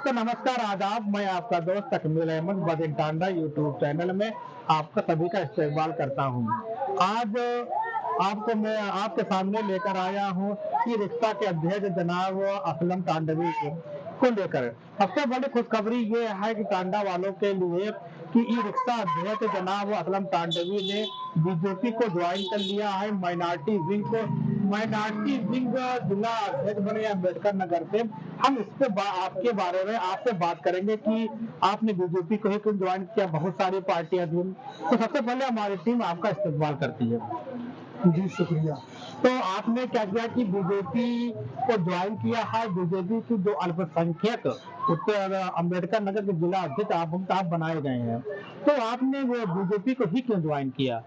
दोस्तों नमस्कार आदाब। मैं आपका दोस्त तकमील अहमद बदिन टांडा यूट्यूब चैनल में आपका सभी का इस्तेमाल करता हूं। आज आपको मैं आपके सामने लेकर आया हूं कि रिक्शा के अध्यक्ष जनाब असलम टांडवी को लेकर सबसे बड़ी खुशखबरी ये है कि टांडा वालों के लिए कि ई रिक्शा अध्यक्ष जनाब असलम टांडवी ने बीजेपी को ज्वाइन कर लिया है। माइनॉरिटी विंग जिला अध्यक्ष बने अम्बेडकर नगर से। हम इस पे आपके बारे में आपसे बात करेंगे कि आपने बीजेपी को ही क्यों ज्वाइन किया। बहुत सारी पार्टियां थी, तो सबसे पहले हमारी टीम आपका इस्तेमाल करती है। जी शुक्रिया। तो आपने क्या किया कि बीजेपी को ज्वाइन किया है। बीजेपी की जो अल्पसंख्यक उत्तर अम्बेडकर नगर के जिला अध्यक्ष आप बनाए गए हैं, तो आपने वो बीजेपी को ही क्यों ज्वाइन किया।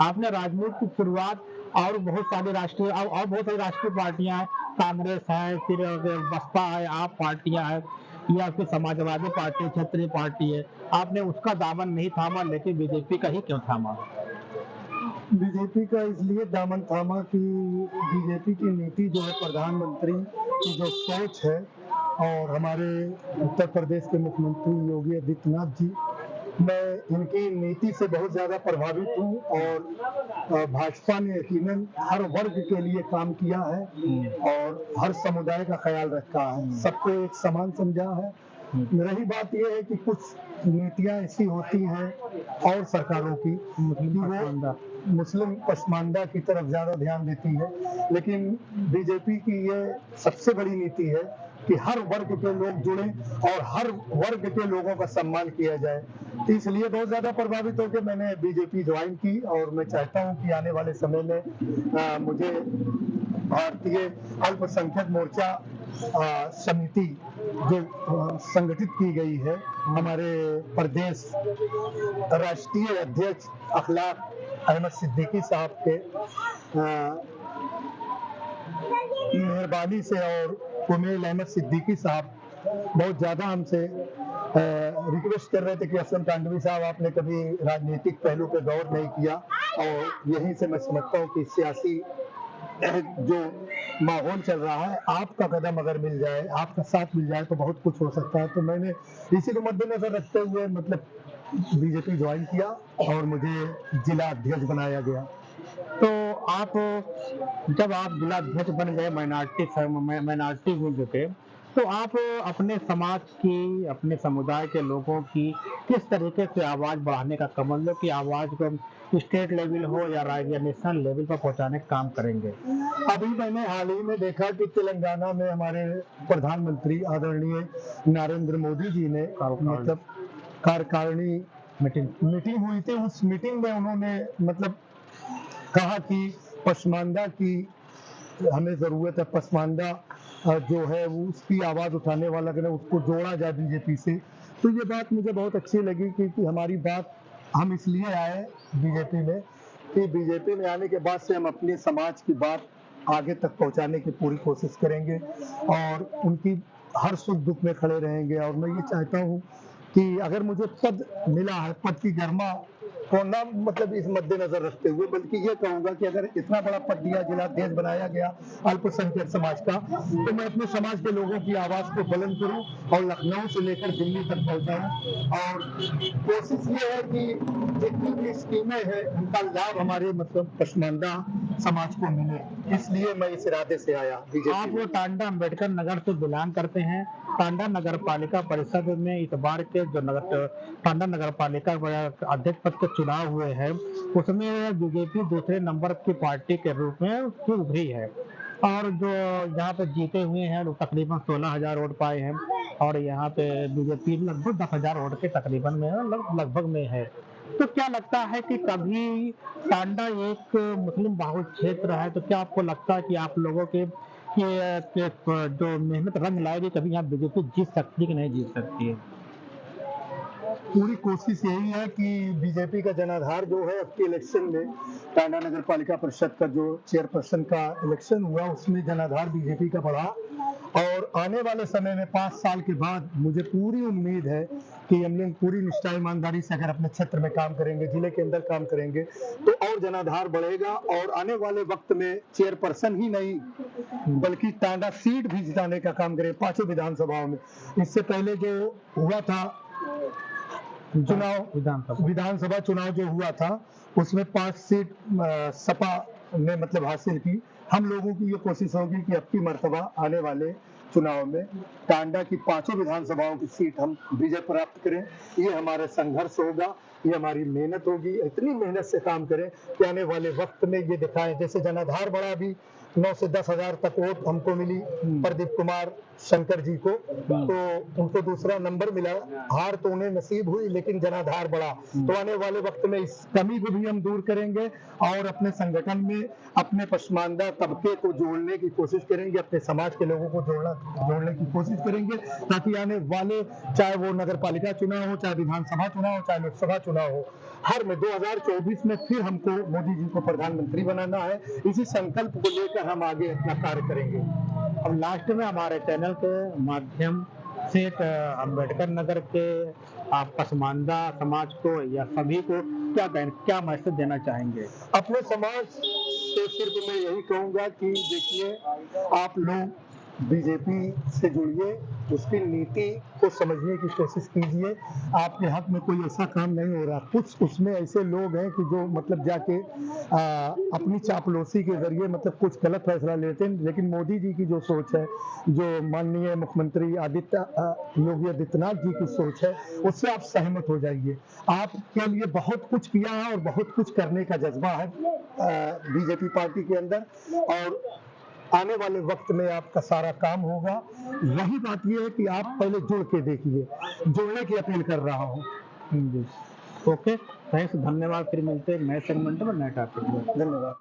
आपने राजनीति की शुरुआत और बहुत सारी राष्ट्रीय पार्टियां हैं, कांग्रेस है, फिर बसपा है, आप पार्टियां हैं, या फिर समाजवादी पार्टी, क्षेत्रीय पार्टी है, आपने उसका दामन नहीं थामा लेकिन बीजेपी का ही क्यों थामा। बीजेपी का इसलिए दामन थामा कि बीजेपी की नीति जो है, प्रधानमंत्री की जो सोच है और हमारे उत्तर प्रदेश के मुख्यमंत्री योगी आदित्यनाथ जी, मैं इनकी नीति से बहुत ज़्यादा प्रभावित हूँ। और भाजपा ने यकीनन हर वर्ग के लिए काम किया है और हर समुदाय का ख्याल रखा है, सबको एक समान समझा है। रही बात यह है कि कुछ नीतियां ऐसी होती हैं और सरकारों की वो मुस्लिम पसमानदा की तरफ ज्यादा ध्यान देती है, लेकिन बीजेपी की ये सबसे बड़ी नीति है कि हर वर्ग के लोग जुड़े और हर वर्ग के लोगों का सम्मान किया जाए। इसलिए बहुत ज्यादा प्रभावित होकर मैंने बीजेपी ज्वाइन की और मैं चाहता हूं कि आने वाले समय में मुझे भारतीय अल्पसंख्यक मोर्चा समिति जो संगठित की गई है, हमारे प्रदेश राष्ट्रीय अध्यक्ष अखलाक अहमद सिद्दीकी साहब के मेहरबानी से और कुमेल अहमद सिद्दीकी साहब बहुत ज़्यादा हमसे रिक्वेस्ट कर रहे थे कि असलम टांडवी साहब, आपने कभी राजनीतिक पहलू पे गौर नहीं किया। और यहीं से मैं समझता हूँ कि सियासी जो माहौल चल रहा है, आपका कदम अगर मिल जाए, आपका साथ मिल जाए तो बहुत कुछ हो सकता है। तो मैंने इसी को मद्देनजर रखते हुए बीजेपी ज्वाइन किया और मुझे जिला अध्यक्ष बनाया गया। तो आप जब आप जिला अध्यक्ष बन गए माइनॉरिटी विंग के, तो आप अपने समाज की, अपने समुदाय के लोगों की किस तरीके से आवाज़ बढ़ाने का, कमलों की आवाज़ को स्टेट लेवल हो या नेशनल लेवल पर पहुंचाने का काम करेंगे। अभी मैंने हाल ही में देखा कि तेलंगाना में हमारे प्रधानमंत्री आदरणीय नरेंद्र मोदी जी ने कार्यकारिणी मीटिंग हुई थी। उस मीटिंग में उन्होंने कहा कि पसमानदा की हमें जरूरत है, पसमानदा जो है वो उसकी आवाज उठाने वाला उसको जोड़ा जाए बीजेपी से। तो ये बात मुझे बहुत अच्छी लगी कि हमारी बात, हम इसलिए आए बीजेपी में कि बीजेपी में आने के बाद से हम अपने समाज की बात आगे तक पहुंचाने की पूरी कोशिश करेंगे और उनकी हर सुख दुख में खड़े रहेंगे। और मैं ये चाहता हूँ कि अगर मुझे पद मिला है, पद की गर्मा को ना इस मद्देनजर रखते हुए, बल्कि ये कहूँगा कि अगर इतना बड़ा पद दिया, जिलाध्यक्ष बनाया गया अल्पसंख्यक समाज का, तो मैं अपने समाज के लोगों की आवाज़ को बुलंद करूँ और लखनऊ से लेकर दिल्ली तक पहुँचाऊँ। और कोशिश ये है कि जितनी भी स्कीमें हैं उनका लाभ हमारे पसमानदा समाज को मिले, इसलिए मैं इस इरादे से आया। आप वो टांडा अम्बेडकर नगर से बिलोंग करते हैं। टांडा नगर पालिका परिषद में इस बार के जो टांडा नगर पालिका अध्यक्ष पद के चुनाव हुए हैं, उसमें बीजेपी दूसरे नंबर की पार्टी के रूप में उसकी उभरी है और जो यहाँ पे जीते हुए हैं लोग तकरीबन 16,000 वोट पाए हैं और यहाँ पे बीजेपी लगभग 10,000 वोट के तकरीबन में लगभग में है। तो क्या लगता है कि कभी टांडा एक मुस्लिम बाहुल क्षेत्र है, तो क्या आपको लगता है कि आप लोगों के जो मेहनत रंग लाएगी, कभी यहाँ बीजेपी जीत सकती है कि नहीं जीत सकती है। पूरी कोशिश यही है कि बीजेपी का जनाधार जो है, अब के इलेक्शन में टांडा नगर पालिका परिषद का जो चेयरपर्सन का इलेक्शन हुआ, उसमें जनाधार बीजेपी का बढ़ा और आने वाले समय में 5 साल के बाद मुझे पूरी उम्मीद है कि हम लोग पूरी निष्ठा ईमानदारी से अगर अपने क्षेत्र में काम करेंगे, जिले के अंदर काम करेंगे, तो और जनाधार बढ़ेगा और आने वाले वक्त में चेयरपर्सन ही नहीं बल्कि टांडा सीट भी जिताने का काम करें 5 विधानसभाओं में। इससे पहले जो हुआ था चुनाव, विधानसभा चुनाव जो हुआ था उसमें 5 सीट सपा ने मतलब हासिल की। हम लोगों की ये कोशिश होगी कि अब की मर्तबा आने वाले चुनाव में टांडा की 5 विधानसभाओं की सीट हम विजय प्राप्त करें। ये हमारा संघर्ष होगा, ये हमारी मेहनत होगी। इतनी मेहनत से काम करें कि आने वाले वक्त में ये दिखाएं। जैसे जनाधार बढ़ा भी 9 से 10 हजार तक वोट हमको मिली प्रदीप कुमार शंकर जी को, तो उनको दूसरा नंबर मिला। हार तो उन्हें नसीब हुई लेकिन जनाधार बढ़ा। तो आने वाले वक्त में इस कमी को भी हम दूर करेंगे और अपने संगठन में अपने पसमानदा तबके को जोड़ने की कोशिश करेंगे, अपने समाज के लोगों को जोड़ने की कोशिश करेंगे, ताकि आने वाले चाहे वो नगर पालिका चुनाव हो, चाहे विधानसभा चुनाव हो, चाहे लोकसभा चुनाव हो, हर में 2024 में फिर हमको मोदी जी को प्रधानमंत्री बनाना है। इसी संकल्प को लेकर हम आगे अपना कार्य करेंगे। अब लास्ट में हमारे चैनल के माध्यम से अम्बेडकर नगर के आप पसमानदा समाज को या सभी को क्या मैसेज देना चाहेंगे? अपने समाज से सिर्फ मैं यही कहूँगा कि देखिए, आप लोग बीजेपी से जुड़िए, उसकी नीति को समझने की कोशिश कीजिए। आपके हक में कोई ऐसा काम नहीं हो रहा। कुछ उसमें ऐसे लोग हैं कि जो मतलब जाके अपनी चापलूसी के जरिए मतलब कुछ गलत फैसला लेते हैं, लेकिन मोदी जी की जो सोच है, जो माननीय मुख्यमंत्री योगी आदित्यनाथ जी की सोच है, उससे आप सहमत हो जाइए। आपके लिए बहुत कुछ किया है और बहुत कुछ करने का जज्बा है बीजेपी पार्टी के अंदर, और आने वाले वक्त में आपका सारा काम होगा। वही बात ये है कि आप पहले जुड़ के देखिए, जुड़ने की अपील कर रहा हूँ जी। ओके, थैंक्स, धन्यवाद। फिर मिलते हैं नए सेगमेंट में नए टॉपिक में। धन्यवाद।